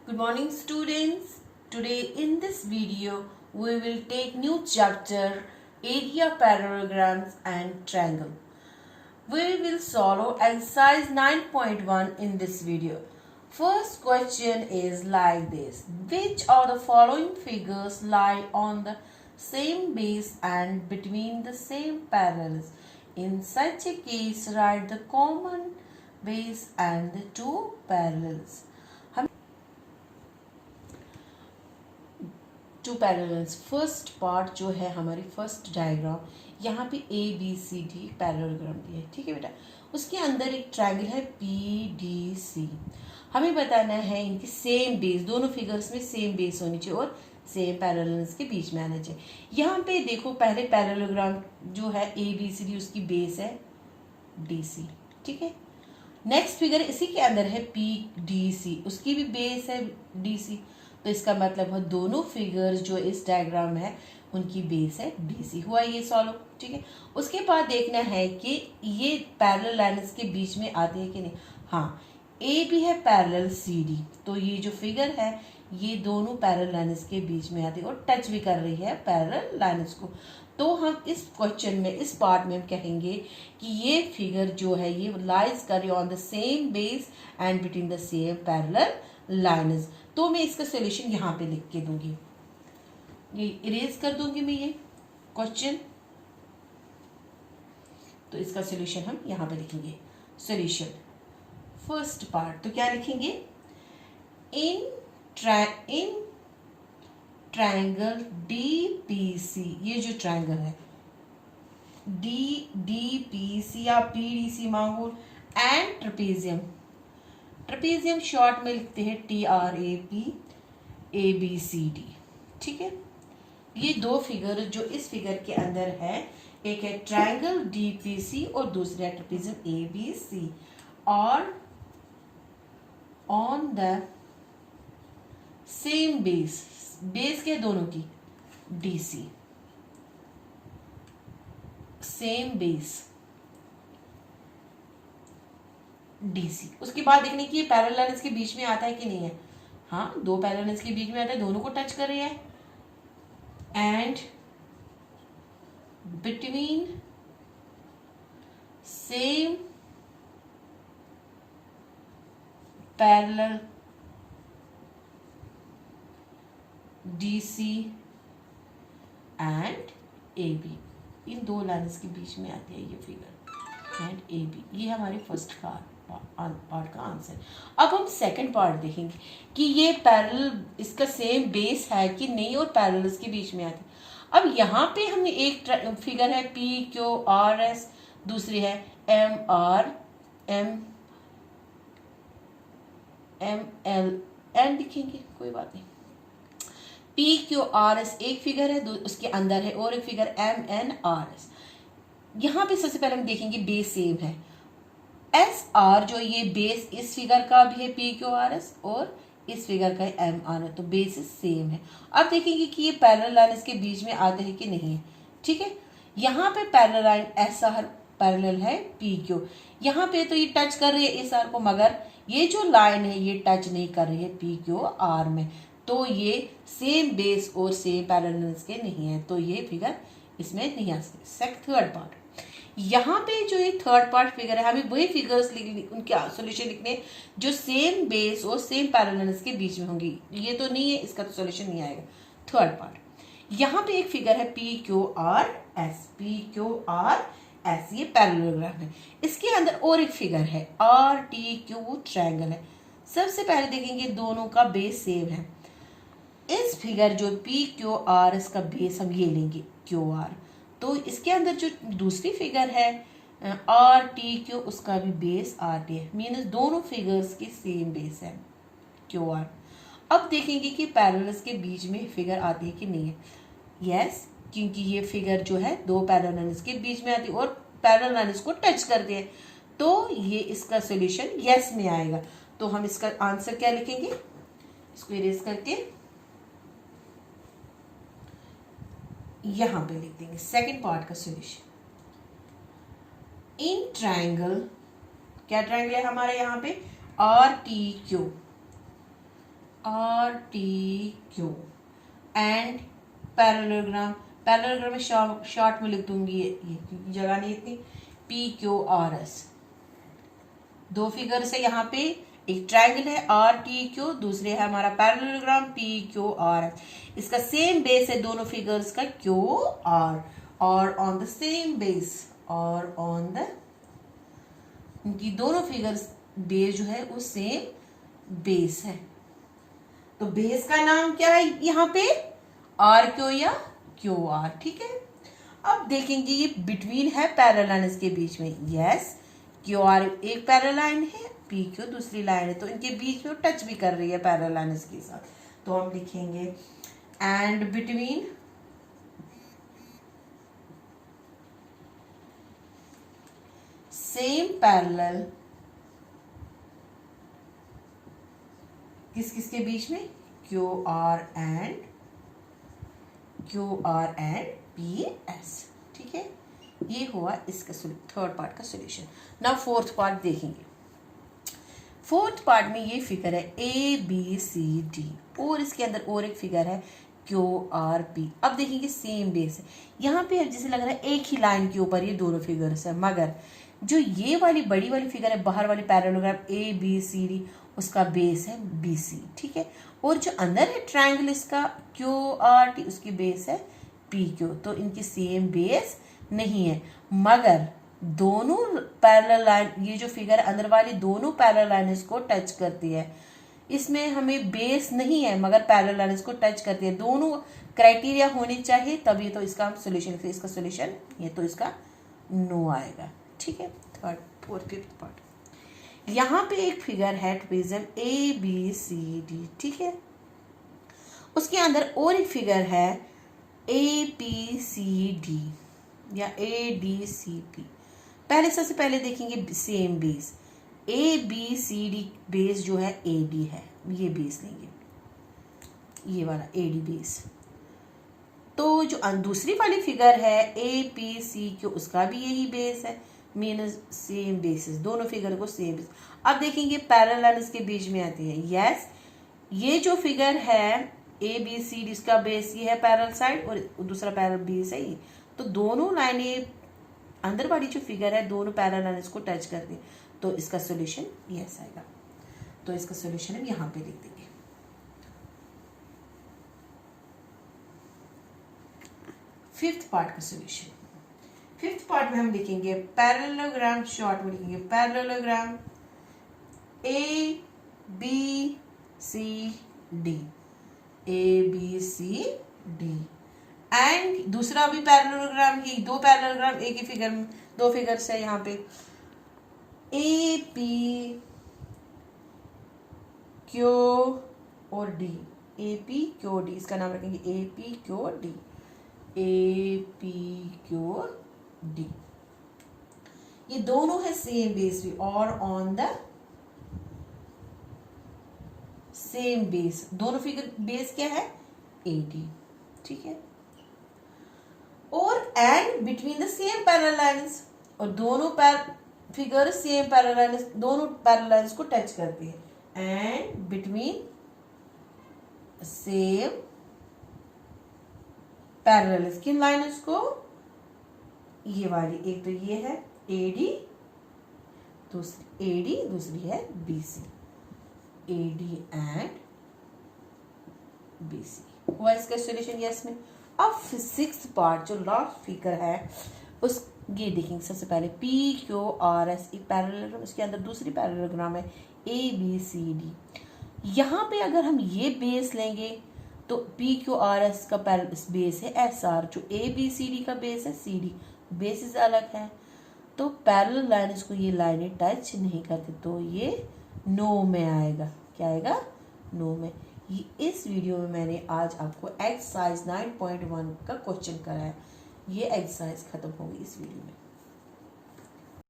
Good morning students. Today in this video we will take new chapter area parallelograms and triangle. We will solve exercise 9.1 in this video. First question is like this. Which of the following figures lie on the same base and between the same parallels? In such a case write the common base and the two parallels. Two parallels first part जो है हमारी first diagram, यहाँ पे A B C D parallelogram दिया है, ठीक है बेटा। उसके अंदर एक ट्रायंगल है पी डी सी। हमें बताना है इनकी सेम बेस, दोनों फिगर्स में सेम बेस होनी चाहिए और सेम पैरेलल्स के बीच में आना चाहिए। यहाँ पे देखो पहले पैरेललोग्राम जो है ए बी सी डी, उसकी बेस है डी सी, ठीक है। नेक्स्ट फिगर इसी के अंदर है पी डी सी, उसकी भी बेस है डी सी। तो इसका मतलब है दोनों फिगर्स जो इस डायग्राम है उनकी बेस है डीसी। हुआ ये सॉल्व, ठीक है। उसके बाद देखना है कि ये पैरेलल लाइन्स के बीच में आते हैं कि नहीं। हाँ, ए भी है पैरेलल सी डी, तो ये जो फिगर है ये दोनों पैरेलल लाइन्स के बीच में आती है और टच भी कर रही है पैरेलल लाइन्स को। तो हम इस क्वेश्चन में, इस पार्ट में हम कहेंगे कि ये फिगर जो है ये लाइज कर on the same base and between the same parallel lines. तो मैं इसका सॉल्यूशन यहाँ पे लिख के दूंगी, ये इरेज कर दूंगी मैं ये क्वेश्चन। तो इसका सॉल्यूशन हम यहाँ पे लिखेंगे। सॉल्यूशन फर्स्ट पार्ट, तो क्या लिखेंगे? इन ट्रायंगल DPC, ये जो ट्रायंगल है DPC या PDC मांगो, एंड ट्रेपेजियम, ट्रेपेजियम शॉर्ट में लिखते हैं TRAP ABCD, ठीक है। ये दो फिगर जो इस फिगर के अंदर है, एक है ट्रायंगल DPC और दूसरा है ट्रेपेजियम ABC, और on the same base, base के दोनों की DC, सेम बेस DC। उसके बाद देखने की ये पैरेलल लाइन्स के बीच में आता है कि नहीं है। हाँ, दो पैरेलल लाइन्स के बीच में आता है, दोनों को टच कर रही है। And between same parallel DC and AB, इन दो लाइन्स के बीच में आती है ये फिगर एंड AB। ये हमारे फर्स्ट पार्ट का आंसर। अब हम सेकंड पार्ट देखेंगे कि ये पैरेलल, इसका सेम बेस है कि नहीं और पैरेलल इसके बीच में आती है। अब यहाँ पे हमने एक फिगर है PQRS, दूसरी है MRMLN, लिखेंगे कोई बात नहीं। PQRS एक फिगर है, उसके अंदर है और एक फिगर MNRS। यहाँ पे सबसे पहले हम देखेंगे बेस सेम है। SR जो ये बेस इस फिगर का भी है PQRS और इस फिगर का है MR, तो बेस सेम है। अब देखेंगे कि ये पैरेलल लाइन इसके बीच में आते हैं कि नहीं है, ठीक है। यहाँ पे पैरेलल लाइन SR पैरेलल है PQ, यहाँ पे तो ये टच कर रही है SR को, मगर ये जो लाइन है ये टच नहीं कर रही है PQR में, तो ये सेम बेस और सेम पैरेलल्स के नहीं है, तो ये फिगर इसमें नहीं आ सकती। थर्ड पार्ट, यहाँ पे जो ये थर्ड पार्ट फिगर है, हमें वही फिगर्स उनके सॉल्यूशन लिखने जो सेम बेस और सेम पैरेलल्स के बीच में होंगी। ये तो नहीं है, इसका तो सॉल्यूशन नहीं आएगा। थर्ड पार्ट, यहाँ पे एक फिगर है PQRS, ये पैरेललोग्राम है। इसके अंदर और एक फिगर है RTQ ट्रायंगल है। सबसे पहले देखेंगे दोनों का बेस सेम है। इस फिगर जो PQRS का बेस हम ये लेंगे QR, तो इसके अंदर जो दूसरी फिगर है RTQ, उसका भी बेस RT है, मीन्स दोनों फिगर्स की सेम बेस है QR। अब देखेंगे कि पैरेलल्स के बीच में फिगर आती है कि नहीं है। यस, क्योंकि ये फिगर जो है दो पैरेलल लाइन्स के बीच में आती है और पैरेलल लाइन्स को टच करती है, तो ये इसका सॉल्यूशन यस में आएगा। तो हम इसका आंसर क्या लिखेंगे, इसको इरेज करके यहां पे लिख देंगे सेकंड पार्ट का सॉल्यूशन। इन ट्रायंगल, क्या ट्रायंगल है हमारा यहाँ पे RTQ, R T Q and parallelogram में शॉर्ट में लिख दूंगी ये क्योंकि जगह नहीं इतनी, पी क्यू आर एस। दो फिगर्स है यहाँ पे, एक ट्रायंगल है आर टी क्यू, दूसरे है हमारा parallelogram P Q R S. इसका सेम बेस है दोनों फिगर्स का क्यू आर, और ऑन द सेम बेस, और ऑन द, इनकी दोनों फिगर्स बेस जो है वो सेम बेस है। तो बेस का नाम क्या है यहाँ पे, आर क्यू या क्यू आर। ठीक है, अब देखेंगे ये बिटवीन है पैरेलल लाइन इसके बीच में। यस, क्यू आर एक पैरेलल लाइन है, पी क्यू दूसरी लाइन है, तो इनके बीच में वो टच भी कर रही है पैरेलल लाइन इसके साथ। तो हम लिखेंगे एंड बिटवीन सेम पैरेलल, किसके बीच में, Q R and P S. ठीक है, ये हुआ इसका थर्ड पार्ट का सॉल्यूशन। नाउ फोर्थ पार्ट देखेंगे। फोर्थ पार्ट में ये फिगर है ए बी सी डी, और इसके अंदर और एक फिगर है क्यू आर पी। अब देखेंगे सेम बेस है यहाँ पे, जैसे लग रहा है एक ही लाइन के ऊपर ये दोनों फिगर्स है, मगर जो ये वाली बड़ी वाली फिगर है बाहर वाली parallelogram A B C D, उसका बेस है बी सी। ठीक है, और जो अंदर है ट्रायंगल इसका क्यू आर टी, उसकी बेस है पी क्यू। तो इनकी सेम बेस नहीं है, मगर दोनों पैरेलल लाइन, ये जो फिगर है अंदर वाली दोनों पैरेलल लाइंस को टच करती है। इसमें हमें बेस नहीं है मगर पैरेलल लाइंस को टच करती है। दोनों क्राइटेरिया होने चाहिए तभी तो इसका हम सोल्यूशन, फिर इसका सोल्यूशन ये, तो इसका नो आएगा। ठीक है, थर्ड फोर्थ फिफ्थ पार्ट। यहाँ पे एक फिगर है ट्रिप्लेजियम ए बी सी डी। ठीक है, उसके अंदर और एक फिगर है ए पी सी डी या ए डी सी पी। पहले सबसे पहले देखेंगे same base, A B C D base जो है ए डी है, ये बेस लेंगे, ये वाला ए डी बेस। तो जो दूसरी वाली फिगर है ए पी सी क्यू, उसका भी यही बेस है, मीन्स सेम बेसिस, दोनों फिगर को सेम बेस। अब देखेंगे पैरेलल इसके बीच में आती है। यस, ये जो फिगर है ए बी सी डी, इसका बेस ये है पैरेलल साइड और दूसरा पैरेलल बेस है ये। तो दोनों लाइनें, अंदर वाली जो फिगर है दोनों पैरेलल लाइन इसको टच करती है, तो इसका सोल्यूशन यस आएगा। तो इसका सोल्यूशन हम यहाँ पे लिख देंगे। फिफ्थ पार्ट का सोल्यूशन, फिफ्थ पार्ट में हम लिखेंगे पैरेललोग्राम, शॉर्ट में लिखेंगे parallelogram A B C D, A B C D, and दूसरा भी पैरेललोग्राम ही, दो पैरेललोग्राम एक ही फिगर में, दो फिगर्स है यहाँ पे, ए पी क्यू और D, A P Q D, इसका नाम रखेंगे A P Q D, A P Q D. ये दोनों है सेम बेस भी, और ऑन द सेम बेस, दोनों फिगर बेस क्या है ए डी। ठीक है, और and between the same parallel lines, और दोनों फिगर सेम पैरेलल लाइंस, दोनों पैरेलल लाइंस को टच करती है, एंड बिटवीन सेम पैरेलल किन लाइंस को, ये वाली, एक तो ये है ए डी, दूसरी ए डी, दूसरी है B C, A D and B C. हुआ इसका सोल्यूशन यस में। अब सिक्स्थ पार्ट जो लास्ट फिगर है उस, ये देखेंगे सबसे पहले पी क्यू आर एस, एक पैरेललोग्राम, उसके अंदर दूसरी पैरेललोग्राम है ए बी सी डी। यहाँ पे अगर हम ये बेस लेंगे तो पी क्यू आर एस का बेस है एस आर, जो ए बी सी डी का बेस है सी डी, बेसिस अलग है, तो पैरेलल लाइंस को ये लाइनें टच नहीं करती, तो ये नो में आएगा। क्या आएगा? नो में। ये इस वीडियो में मैंने आज आपको एक्सरसाइज 9.1 का क्वेश्चन कराया। ये एक्सरसाइज खत्म होगी इस वीडियो में।